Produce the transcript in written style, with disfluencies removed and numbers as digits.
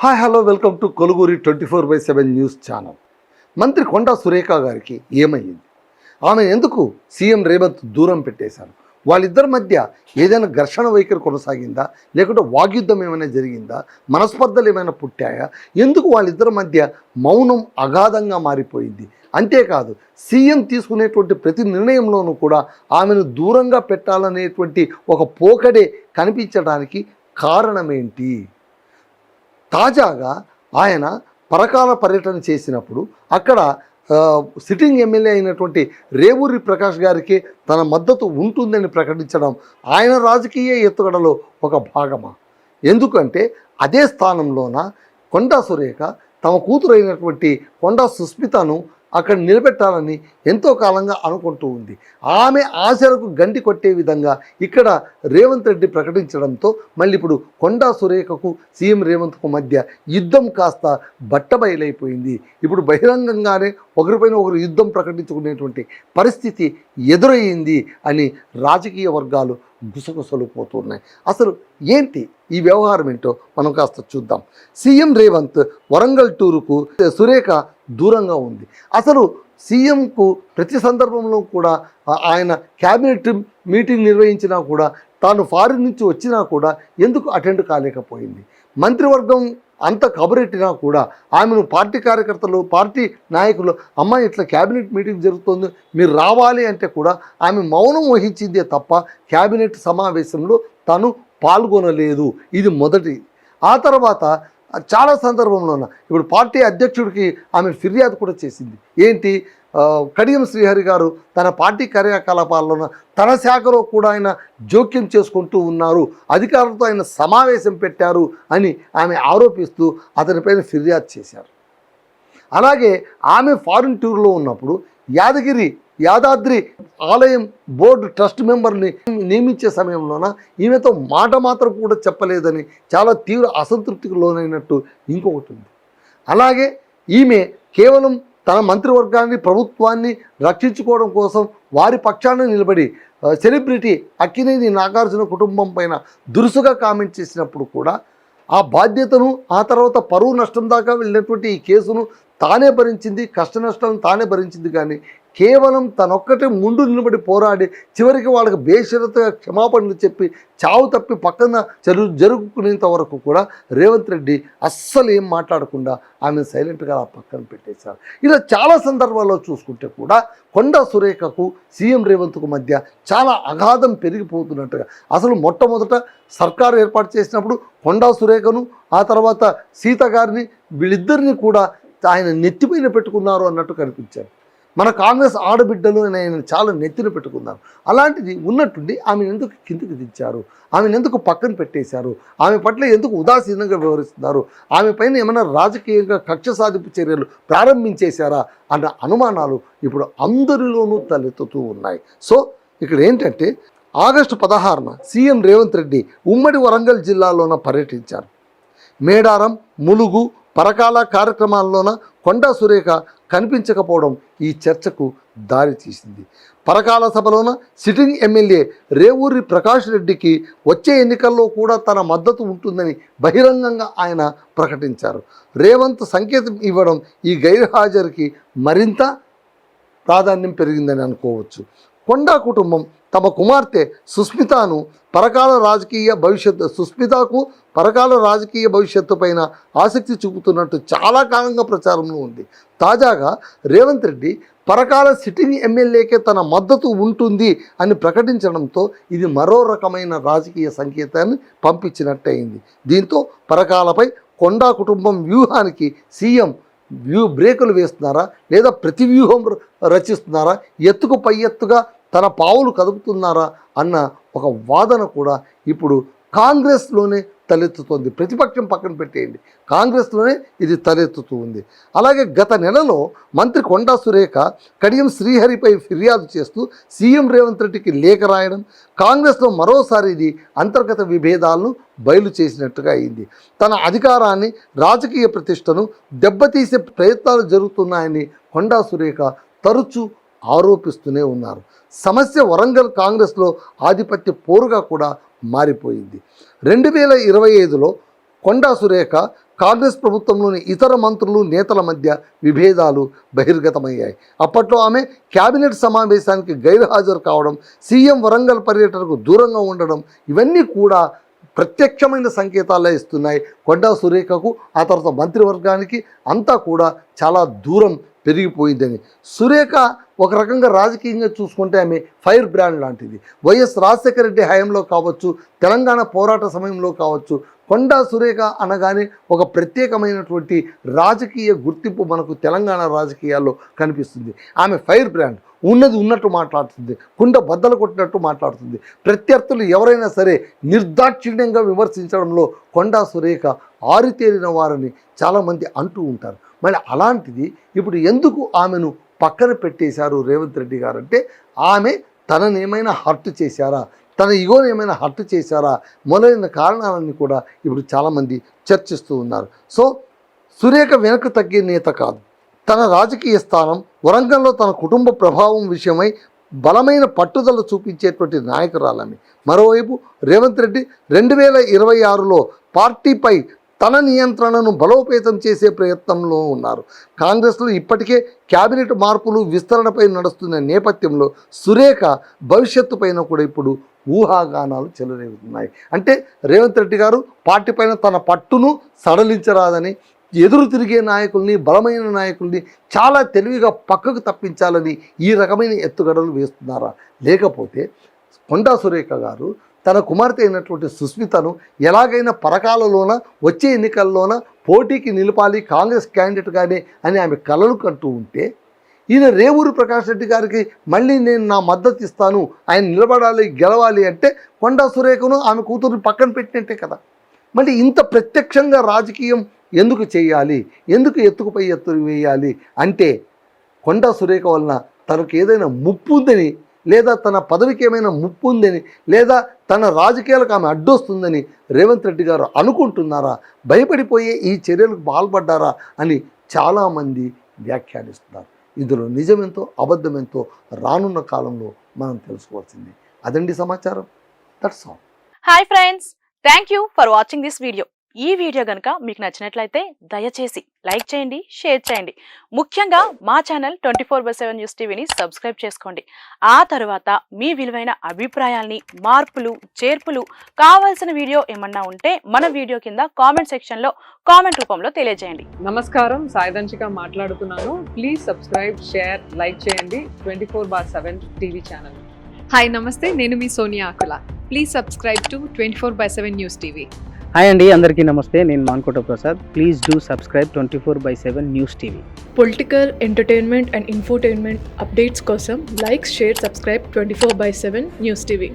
Hi hello welcome to కొలుగురి 24/7 news channel. మంత్రి కొండా సురేఖ గారికి ఏమయ్యింది? ఆమె ఎందుకు సీఎం రేవంత్ దూరం పెట్టేశారు? వాళ్ళిద్దరి మధ్య ఏదైనా ఘర్షణ వైఖరి కొనసాగిందా, లేకుంటే వాగ్యుద్ధం ఏమైనా జరిగిందా, మనస్పర్ధలు ఏమైనా పుట్టాయా? ఎందుకు వాళ్ళిద్దరి మధ్య మౌనం అగాధంగా మారిపోయింది? అంతేకాదు, సీఎం తీసుకునేటువంటి ప్రతి నిర్ణయంలోనూ కూడా ఆమెను దూరంగా పెట్టాలనేటువంటి ఒక పోకడే కనిపించడానికి కారణమేంటి? తాజాగా ఆయన పరకాల పర్యటన చేసినప్పుడు అక్కడ సిట్టింగ్ ఎమ్మెల్యే అయినటువంటి రేవూరి ప్రకాష్ గారికి తన మద్దతు ఉంటుందని ప్రకటించడం ఆయన రాజకీయ ఎత్తుగడలో ఒక భాగమా? ఎందుకంటే అదే స్థానంలోన కొండా సురేఖ తమ కూతురు అయినటువంటి కొండా సుస్మితను అక్కడ నిలబెట్టాలని ఎంతో కాలంగా అనుకుంటూ ఉంది. ఆమె ఆశలకు గండి కొట్టే విధంగా ఇక్కడ రేవంత్ రెడ్డి ప్రకటించడంతో మళ్ళీ ఇప్పుడు కొండా సురేఖకు సీఎం రేవంత్కు మధ్య యుద్ధం కాస్త బట్టబయలైపోయింది. ఇప్పుడు బహిరంగంగానే ఒకరిపైన ఒకరు యుద్ధం ప్రకటించుకునేటువంటి పరిస్థితి ఎదురయ్యింది అని రాజకీయ వర్గాలు గుసగుసలు పోతున్నాయి. అసలు ఏంటి ఈ వ్యవహారం ఏంటో మనం కాస్త చూద్దాం. సీఎం రేవంత్ వరంగల్ టూరుకు సురేఖ దూరంగా ఉంది. అసలు సీఎంకు ప్రతి సందర్భంలో కూడా ఆయన క్యాబినెట్ మీటింగ్ నిర్వహించినా కూడా, తాను ఫారిన్ నుంచి వచ్చినా కూడా ఎందుకు అటెండ్ కాలేకపోయింది? మంత్రివర్గం అంత కబురెట్టినా కూడా ఆమెను పార్టీ కార్యకర్తలు, పార్టీ నాయకులు, అమ్మాయి ఇట్లా క్యాబినెట్ మీటింగ్ జరుగుతుంది, మీరు రావాలి అంటే కూడా ఆమె మౌనం వహించిందే తప్ప క్యాబినెట్ సమావేశంలో తాను పాల్గొనలేదు. ఇది మొదటి. ఆ తర్వాత చాలా సందర్భంలోన ఇప్పుడు పార్టీ అధ్యక్షుడికి ఆమె ఫిర్యాదు కూడా చేసింది. ఏంటి? కడియం శ్రీహరి గారు తన పార్టీ కార్యకలాపాల్లోన తన శాఖలో కూడా ఆయన జోక్యం చేసుకుంటూ ఉన్నారు, అధికారులతో ఆయన సమావేశం పెట్టారు అని ఆమె ఆరోపిస్తూ అతనిపైన ఫిర్యాదు చేశారు. అలాగే ఆమె ఫారిన్ టూర్లో ఉన్నప్పుడు యాదాద్రి ఆలయం బోర్డు ట్రస్ట్ మెంబర్ని నియమించే సమయంలోన ఈమెతో మాట మాత్రం కూడా చెప్పలేదని చాలా తీవ్ర అసంతృప్తికి లోనైనట్టు ఇంకొకటి ఉంది. అలాగే ఈమె కేవలం తన మంత్రివర్గాన్ని, ప్రభుత్వాన్ని రక్షించుకోవడం కోసం వారి పక్షాన నిలబడి సెలబ్రిటీ అక్కినేని నాగార్జున కుటుంబం పైన దురుసుగా కామెంట్ చేసినప్పుడు కూడా ఆ బాధ్యతను, ఆ తర్వాత పరువు నష్టం దాకా వెళ్ళినటువంటి ఈ కేసును తానే భరించింది, కష్ట నష్టాలను తానే భరించింది. కానీ కేవలం తనొక్కటే ముందు నిలబడి పోరాడి చివరికి వాళ్ళకి బేషరతుగా క్షమాపణలు చెప్పి చావు తప్పి పక్కన జరుగుకునేంత వరకు కూడా రేవంత్ రెడ్డి అస్సలు ఏం మాట్లాడకుండా ఆమె సైలెంట్గా ఆ పక్కన పెట్టేశారు. ఇలా చాలా సందర్భాల్లో చూసుకుంటే కూడా కొండా సురేఖకు సీఎం రేవంత్కు మధ్య చాలా అగాధం పెరిగిపోతున్నట్టుగా, అసలు మొట్టమొదట సర్కారు ఏర్పాటు చేసినప్పుడు కొండా సురేఖను, ఆ తర్వాత సీత గారిని, వీళ్ళిద్దరిని కూడా ఆయన నెత్తిపైన పెట్టుకున్నారు అన్నట్టు కనిపించారు. మన కాంగ్రెస్ ఆడబిడ్డలు ఆయన చాలా నెత్తిన పెట్టుకున్నారు. అలాంటిది ఉన్నట్టుండి ఆమెను ఎందుకు కిందికి దించారు? ఆమెను ఎందుకు పక్కన పెట్టేశారు? ఆమె పట్ల ఎందుకు ఉదాసీనంగా వ్యవహరిస్తున్నారు? ఆమె పైన ఏమైనా రాజకీయంగా కక్ష సాధింపు చర్యలు ప్రారంభించేశారా అన్న అనుమానాలు ఇప్పుడు అందరిలోనూ తలెత్తుతూ ఉన్నాయి. సో ఇక్కడ ఏంటంటే ఆగస్టు 16న సీఎం రేవంత్ రెడ్డి ఉమ్మడి వరంగల్ జిల్లాలోన పర్యటించారు. మేడారం, ములుగు, పరకాల కార్యక్రమాల్లోన కొండా సురేఖ కనిపించకపోవడం ఈ చర్చకు దారి తీసింది. పరకాల సభలోన సిట్టింగ్ ఎమ్మెల్యే రేవూరి ప్రకాష్ రెడ్డికి వచ్చే ఎన్నికల్లో కూడా తన మద్దతు ఉంటుందని బహిరంగంగా ఆయన ప్రకటించారు. రేవంత్ సంకేతం ఇవ్వడం ఈ గైర్హాజరుకి మరింత ప్రాధాన్యం పెరిగిందని అనుకోవచ్చు. కొండా కుటుంబం తమ కుమార్తె సుస్మితకు పరకాల రాజకీయ భవిష్యత్తు పైన ఆసక్తి చూపుతున్నట్టు చాలా కాలంగా ప్రచారంలో ఉంది. తాజాగా రేవంత్ రెడ్డి పరకాల సిట్టింగ్ ఎమ్మెల్యేకే తన మద్దతు ఉంటుంది అని ప్రకటించడంతో ఇది మరో రకమైన రాజకీయ సంకేతాన్ని పంపించినట్టయింది. దీంతో పరకాలపై కొండా కుటుంబం వ్యూహానికి సీఎం బ్రేకులు వేస్తున్నారా, లేదా ప్రతి వ్యూహం రచిస్తున్నారా, ఎత్తుకు పై ఎత్తుగా తన పావులు కదుపుతున్నారా అన్న ఒక వాదన కూడా ఇప్పుడు కాంగ్రెస్లోనే తలెత్తుతోంది. ప్రతిపక్షం పక్కన పెట్టేయండి, కాంగ్రెస్లోనే ఇది తలెత్తుతూ ఉంది. అలాగే గత నెలలో మంత్రి కొండా సురేఖ కడియం శ్రీహరిపై ఫిర్యాదు చేస్తూ సీఎం రేవంత్ రెడ్డికి లేఖ రాయడం కాంగ్రెస్లో మరోసారి ఇది అంతర్గత విభేదాలను బయలు చేసినట్టుగా అయింది. తన అధికారాన్ని, రాజకీయ ప్రతిష్టను దెబ్బతీసే ప్రయత్నాలు జరుగుతున్నాయని కొండా సురేఖ తరచూ ఆరోపిస్తూనే ఉన్నారు. సమస్య వరంగల్ కాంగ్రెస్లో ఆధిపత్య పోరుగా కూడా మారిపోయింది. 2025లో కొండా సురేఖ కాంగ్రెస్ ప్రభుత్వంలోని ఇతర మంత్రులు నేతల మధ్య విభేదాలు బహిర్గతమయ్యాయి. అప్పట్లో ఆమె కేబినెట్ సమావేశానికి గైర్హాజరు కావడం, సీఎం వరంగల్ పర్యటనకు దూరంగా ఉండడం ఇవన్నీ కూడా ప్రత్యక్షమైన సంకేతాలే ఇస్తున్నాయి. కొండా సురేఖకు ఆ తర్వాత మంత్రివర్గానికి అంతా కూడా చాలా దూరం పెరిగిపోయిందని. సురేఖ ఒక రకంగా రాజకీయంగా చూసుకుంటే ఆమె ఫైర్ బ్రాండ్ లాంటిది. వైఎస్ రాజశేఖర రెడ్డి హయాంలో కావచ్చు, తెలంగాణ పోరాట సమయంలో కావచ్చు, కొండా సురేఖ అనగానే ఒక ప్రత్యేకమైనటువంటి రాజకీయ గుర్తింపు మనకు తెలంగాణ రాజకీయాల్లో కనిపిస్తుంది. ఆమె ఫైర్ బ్రాండ్, ఉన్నది ఉన్నట్టు మాట్లాడుతుంది, కుండ బద్దలు కొట్టినట్టు మాట్లాడుతుంది. ప్రత్యర్థులు ఎవరైనా సరే నిర్దాక్షిణ్యంగా విమర్శించడంలో కొండా సురేఖ ఆరితేరిన వారని చాలామంది అంటూ ఉంటారు. మరి అలాంటిది ఇప్పుడు ఎందుకు ఆమెను పక్కన పెట్టేశారు రేవంత్ రెడ్డి గారు అంటే, ఆమె తననేమైనా హర్ట్ చేశారా, తన ఈగోని ఏమైనా హర్ట్ చేశారా, మొదలైన కారణాలన్నీ కూడా ఇప్పుడు చాలామంది చర్చిస్తూ ఉన్నారు. సో సురేఖ వెనక్కి తగ్గే నేత కాదు. తన రాజకీయ స్థానం, వరంగల్లో తన కుటుంబ ప్రభావం విషయమై బలమైన పట్టుదల చూపించేటువంటి నాయకురాలని. మరోవైపు రేవంత్ రెడ్డి 2026లో పార్టీపై తన నియంత్రణను బలోపేతం చేసే ప్రయత్నంలో ఉన్నారు. కాంగ్రెస్లో ఇప్పటికే క్యాబినెట్ మార్పులు విస్తరణపై నడుస్తున్న నేపథ్యంలో సురేఖ భవిష్యత్తు పైన కూడా ఇప్పుడు ఊహాగానాలు చెలరేగుతున్నాయి. అంటే రేవంత్ రెడ్డి గారు పార్టీ పైన తన పట్టును సడలించరాదని, ఎదురు తిరిగే నాయకుల్ని, బలమైన నాయకుల్ని చాలా తెలివిగా పక్కకు తప్పించాలని ఈ రకమైన ఎత్తుగడలు వేస్తున్నారా? లేకపోతే కొండా సురేఖ గారు తన కుమార్తె అయినటువంటి సుస్మితను ఎలాగైనా పరకాలలోన వచ్చే ఎన్నికల్లోన పోటీకి నిలపాలి కాంగ్రెస్ క్యాండిడేట్గానే అని ఆమె కలలు కంటూ ఉంటే, ఈయన రేవూరి ప్రకాష్ రెడ్డి గారికి మళ్ళీ నేను నా మద్దతు ఇస్తాను, ఆయన నిలబడాలి, గెలవాలి అంటే కొండా సురేఖను ఆమె కూతురు పక్కన పెట్టినట్టే కదా. మళ్ళీ ఇంత ప్రత్యక్షంగా రాజకీయం ఎందుకు చేయాలి, ఎందుకు ఎత్తుకుపై ఎత్తు వేయాలి అంటే, కొండా సురేఖ వలన తనకు ఏదైనా ముప్పు ఉందని, లేదా తన పదవికి ఏమైనా ముప్పు ఉందని, లేదా తన రాజకీయాలకు ఆమె అడ్డొస్తుందని రేవంత్ రెడ్డి గారు అనుకుంటున్నారా, భయపడిపోయే ఈ చర్యలకు పాల్పడ్డారా అని చాలామంది వ్యాఖ్యానిస్తున్నారు. ఇందులో నిజమెంతో అబద్ధమెంతో రానున్న కాలంలో మనం తెలుసుకోవాల్సింది. అదండి సమాచారం. That's all. Hi friends, thank you for watching this video. ఈ వీడియో కనుక మీకు నచ్చినట్లయితే దయచేసి లైక్ చేయండి, షేర్ చేయండి. ముఖ్యంగా మా ఛానల్ 24/7 న్యూస్ టీవీని సబ్స్క్రైబ్ చేసుకోండి. ఆ తర్వాత మీ విలువైన అభిప్రాయాల్ని, మార్పులు, చేర్పులు, కావాల్సిన వీడియో ఏమన్నా ఉంటే మన వీడియో కింద కామెంట్ సెక్షన్లో కామెంట్ రూపంలో తెలియజేయండి. నమస్కారం, సాయిదంచిక మాట్లాడుతున్నాను. ప్లీజ్ సబ్స్క్రైబ్, షేర్, లైక్ చేయండి 24/7 టీవీ ఛానల్. హాయ్ నమస్తే, నేను మీ Sonia Akula. Please subscribe to 24/7 news TV. Hi అండి, అందరికీ నమస్తే. నేను Mankota Prasad. Please do subscribe 24/7 news TV. Political, entertainment and infotainment updates కోసం like, share, subscribe 24/7 news TV.